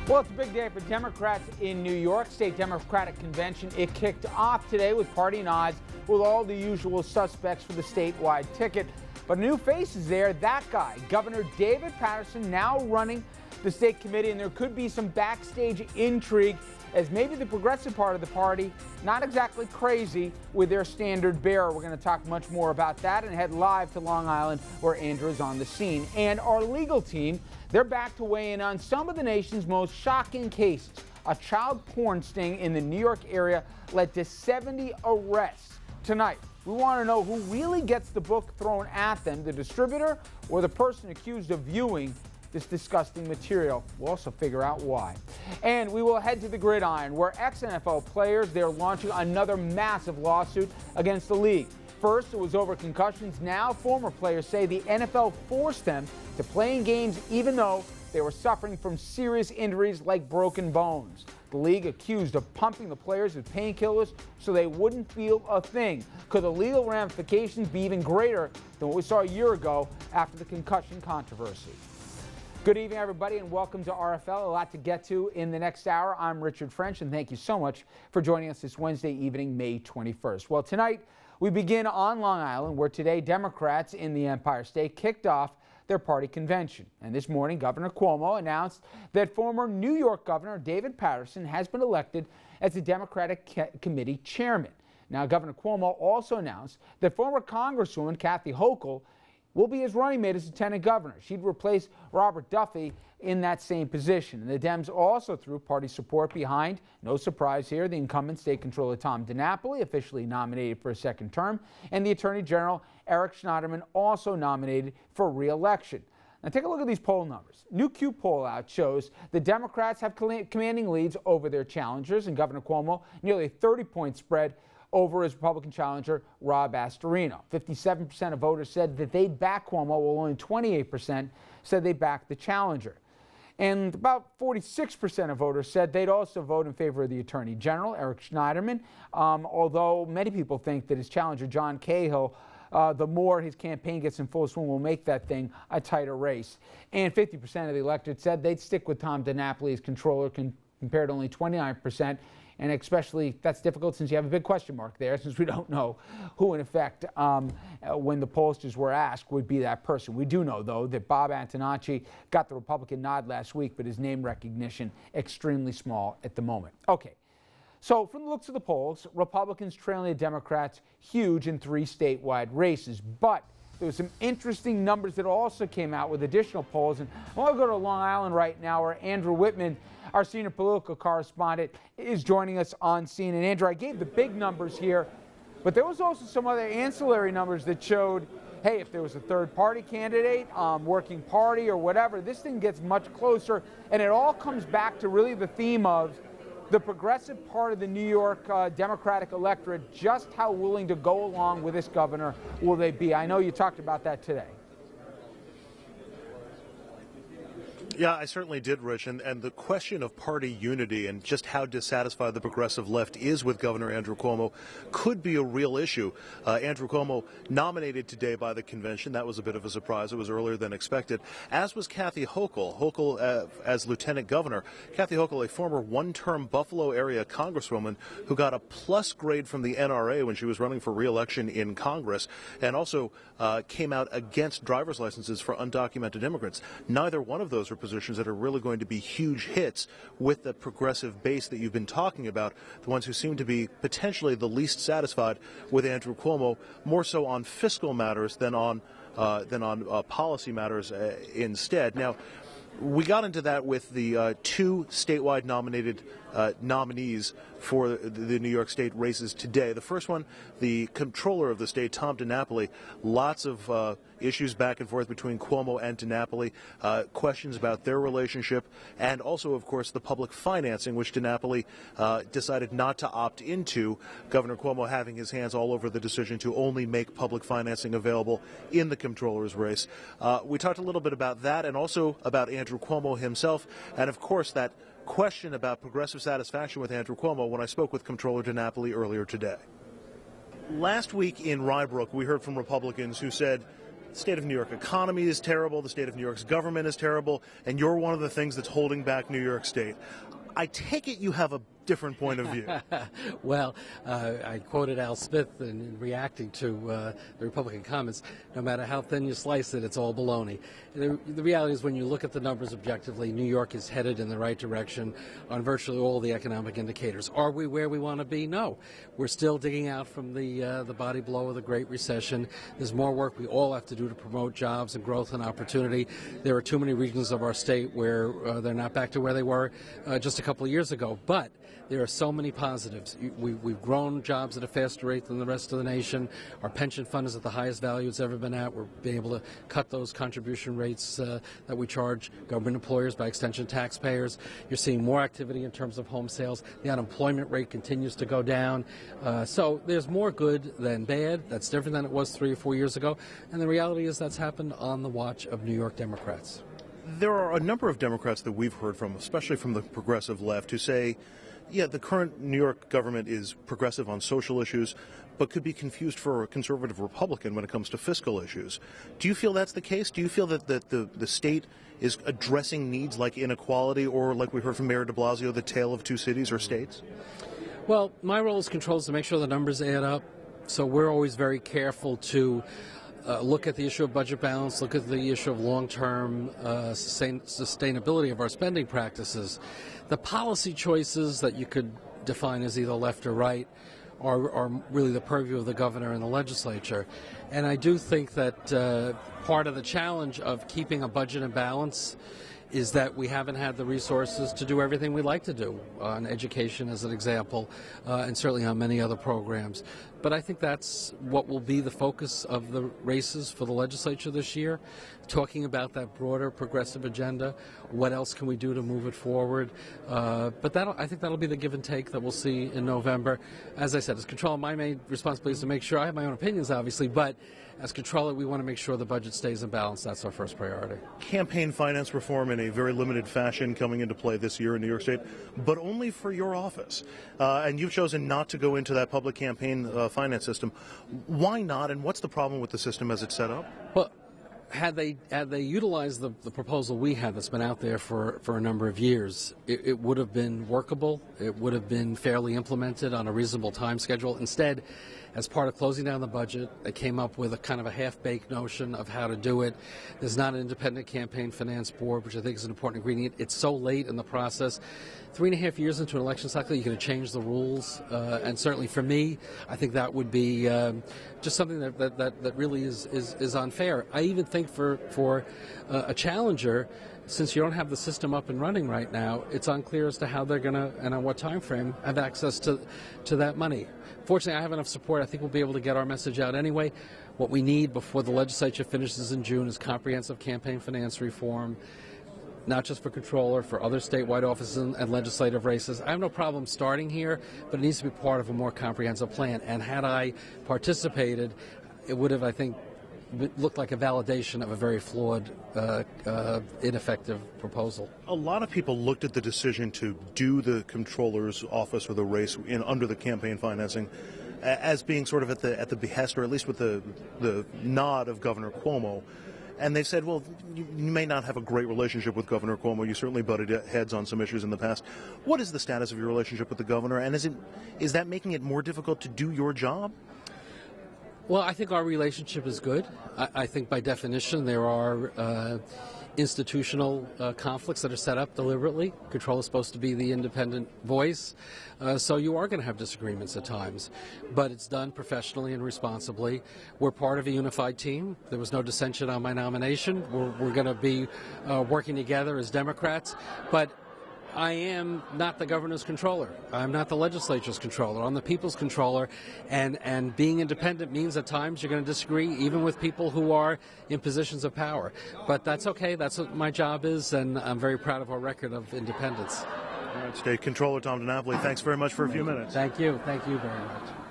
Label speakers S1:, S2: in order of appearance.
S1: Well, it's a big day for Democrats in New York State Democratic Convention. It kicked off today with party nods with all the usual suspects for the statewide ticket. But new faces there, that guy, Governor David Paterson, now running the state committee, and there could be some backstage intrigue as maybe the progressive part of the party, not exactly crazy with their standard bearer. We're going to talk much more about that and head live to Long Island where Andrew is on the scene. And our legal team, they're back to weigh in on some of the nation's most shocking cases. A child porn sting in the New York area led to 70 arrests. Tonight, we want to know who really gets the book thrown at them, the distributor or the person accused of viewing this disgusting material. We'll also figure out why. And we will head to the gridiron where ex-NFL players, they're launching another massive lawsuit against the league. First, it was over concussions. Now, former players say the NFL forced them to play in games even though they were suffering from serious injuries like broken bones. The league accused of pumping the players with painkillers so they wouldn't feel a thing. Could the legal ramifications be even greater than what we saw a year ago after the concussion controversy? Good evening, everybody, and welcome to RFL. A lot to get to in the next hour. I'm Richard French, and thank you so much for joining us this Wednesday evening, May 21st. Well, tonight we begin on Long Island, where today Democrats in the Empire State kicked off their party convention. And this morning, Governor Cuomo announced that former New York Governor David Paterson has been elected as the Democratic Committee chairman. Now, Governor Cuomo also announced that former Congresswoman Kathy Hochul will be his running mate as lieutenant governor. She'd replace Robert Duffy in that same position. And the Dems also threw party support behind, no surprise here, the incumbent state controller Tom Dinapoli, officially nominated for a second term, and the Attorney General Eric Schneiderman, also nominated for re-election. Now take a look at these poll numbers. New Q poll out shows the Democrats have commanding leads over their challengers, and Governor Cuomo nearly a 30-point spread over his Republican challenger, Rob Astorino. 57% of voters said that they'd back Cuomo, while only 28% said they'd back the challenger. And about 46% of voters said they'd also vote in favor of the Attorney General, Eric Schneiderman, although many people think that his challenger, John Cahill, the more his campaign gets in full swing, will make that thing a tighter race. And 50% of the electorate said they'd stick with Tom Dinapoli as controller, compared to only 29%. And especially, that's difficult since you have a big question mark there, since we don't know who, in effect, when the pollsters were asked, would be that person. We do know, though, that Bob Antonacci got the Republican nod last week, but his name recognition extremely small at the moment. Okay, so from the looks of the polls, Republicans trailing the Democrats huge in 3 statewide races. But there were some interesting numbers that also came out with additional polls. And I want to go to Long Island right now, where Andrew Whitman, our senior political correspondent, is joining us on scene. And Andrew, I gave the big numbers here, but there was also some other ancillary numbers that showed, hey, if there was a third party candidate, working party or whatever, this thing gets much closer. And it all comes back to really the theme of the progressive part of the New York Democratic electorate. Just how willing to go along with this governor will they be? I know you talked about that today.
S2: Yeah, I certainly did, Rich. And the question of party unity and just how dissatisfied the progressive left is with Governor Andrew Cuomo could be a real issue. Andrew Cuomo nominated today by the convention. That was a bit of a surprise. It was earlier than expected, as was Kathy Hochul. Hochul as lieutenant governor. Kathy Hochul, a former one-term Buffalo area congresswoman who got a plus grade from the NRA when she was running for re-election in Congress, and also came out against driver's licenses for undocumented immigrants. Neither one of those are positions that are really going to be huge hits with the progressive base that you've been talking about, the ones who seem to be potentially the least satisfied with Andrew Cuomo, more so on fiscal matters than on policy matters instead. Now, we got into that with the 2 statewide nominated nominees for the New York State races today. The first one, the controller of the state, Tom Dinapoli. Lots of issues back and forth between Cuomo and Dinapoli, questions about their relationship, and also, of course, the public financing, which Dinapoli decided not to opt into, Governor Cuomo having his hands all over the decision to only make public financing available in the controller's race. We talked a little bit about that and also about Andrew Cuomo himself, and, of course, that question about progressive satisfaction with Andrew Cuomo when I spoke with Comptroller Dinapoli earlier today. Last week in Rye Brook, we heard from Republicans who said the state of New York economy is terrible, the state of New York's government is terrible, and you're one of the things that's holding back New York State. I take it you have a different point of view.
S3: Well, I quoted Al Smith in reacting to the Republican comments, no matter how thin you slice it, it's all baloney. The reality is when you look at the numbers objectively, New York is headed in the right direction on virtually all the economic indicators. Are we where we want to be? No. We're still digging out from the body blow of the Great Recession. There's more work we all have to do to promote jobs and growth and opportunity. There are too many regions of our state where they're not back to where they were just a couple of years ago. But there are so many positives. We've grown jobs at a faster rate than the rest of the nation. Our pension fund is at the highest value it's ever been at. We're being able to cut those contribution rates that we charge government employers, by extension taxpayers. You're seeing more activity in terms of home sales. The unemployment rate continues to go down. So there's more good than bad. That's different than it was 3 or 4 years ago. And the reality is that's happened on the watch of New York Democrats.
S2: There are a number of Democrats that we've heard from, especially from the progressive left, who say, yeah, the current New York government is progressive on social issues, but could be confused for a conservative Republican when it comes to fiscal issues. Do you feel that's the case? Do you feel that the state is addressing needs like inequality or, like we heard from Mayor de Blasio, the tale of two cities or states?
S3: Well, my role as controller is to make sure the numbers add up. So we're always very careful to look at the issue of budget balance, look at the issue of long-term sustainability of our spending practices. The policy choices that you could define as either left or right are really the purview of the governor and the legislature. And I do think that part of the challenge of keeping a budget in balance is that we haven't had the resources to do everything we'd like to do on education, as an example, and certainly on many other programs. But I think that's what will be the focus of the races for the legislature this year, talking about that broader progressive agenda. What else can we do to move it forward? But I think that'll be the give and take that we'll see in November. As I said, as controller, my main responsibility is to make sure I have my own opinions, obviously, but as controller, we want to make sure the budget stays in balance. That's our first priority. Campaign
S2: finance reform in a very limited fashion coming into play this year in New York State, but only for your office. And you've chosen not to go into that public campaign finance system. Why not, and what's the problem with the system as it's set up?
S3: Well, had they utilized the proposal we had that's been out there for a number of years, it would have been workable. It would have been fairly implemented on a reasonable time schedule. Instead, as part of closing down the budget, they came up with a kind of a half-baked notion of how to do it. There's not an independent campaign finance board, which I think is an important ingredient. It's so late in the process. 3.5 years into an election cycle, you're going to change the rules. And certainly for me, I think that would be just something that really is unfair. I even think for a challenger, since you don't have the system up and running right now, it's unclear as to how they're going to, and on what time frame, have access to that money. Fortunately, I have enough support. I think we'll be able to get our message out anyway. What we need before the legislature finishes in June is comprehensive campaign finance reform, not just for controller, for other statewide offices and legislative races. I have no problem starting here, but it needs to be part of a more comprehensive plan. And had I participated, it would have, I think, looked like a validation of a very flawed, ineffective proposal.
S2: A lot of people looked at the decision to do the controller's office or the race under the campaign financing as being sort of at the behest, or at least with the nod of Governor Cuomo. And they said, well, you may not have a great relationship with Governor Cuomo. You certainly butted heads on some issues in the past. What is the status of your relationship with the governor, and is that making it more difficult to do your job?
S3: Well, I think our relationship is good. I think by definition there are institutional conflicts that are set up deliberately. Control is supposed to be the independent voice, so you are going to have disagreements at times, but it's done professionally and responsibly. We're part of a unified team. There was no dissension on my nomination. We're going to be working together as Democrats, but I am not the governor's controller. I'm not the legislature's controller. I'm the people's controller, and being independent means at times you're going to disagree even with people who are in positions of power. But that's okay. That's what my job is, and I'm very proud of our record of independence.
S2: All right, State Controller Tom Dinapoli, thanks very much for a few minutes.
S3: Thank you. Thank you very much.